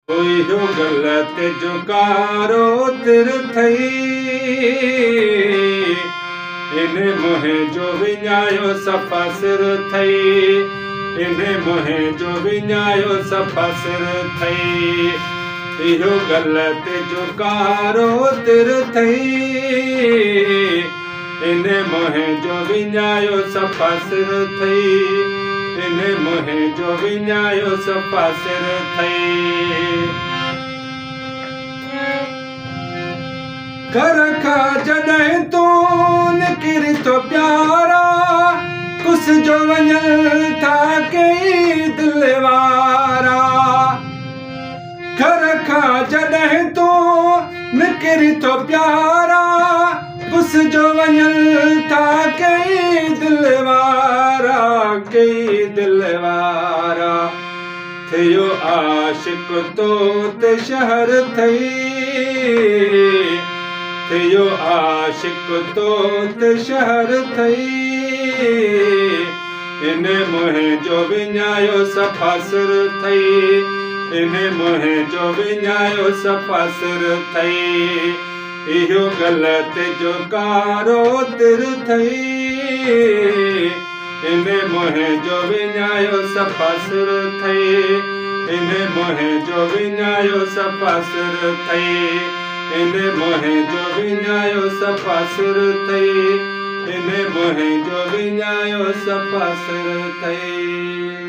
कोई हो गलत जो कारो तिर थई इन मोहे जो विञायो सफ़ा सिर थई इन मोहे जो विञायो सफ़ा सिर थई इहो गलत जो कारो तिर थई इन मोहे जो विञायो सफ़ा सिर थई इन मोहे जो विञायो सफ़ा सिर थई घर खां जॾहिं तूं निकिरी थो प्यारा कुस जो वञनि था कई दिल वारा घर खां जॾहिं तूं निकिरी थो प्यारा कुस जो वञनि था कई दिल वारा कई दिल वारा थियो आशिक तो ते शहर थई थियो आशिक तो ते शहर थई इन मोहे जो विञायो सफ़ा सिर थई इन मोहे जो विञायो सफ़ा सिर थई इहो गलत जो कारो तिर थई इन मोहे जो विञायो सफ़ा सिर थई इन मोहे जो विञायो सफ़ा सिर थई इन मोहे जो विञायो सफ़ा सिर थई इन मोहे जो विञायो सफ़ा सिर थई।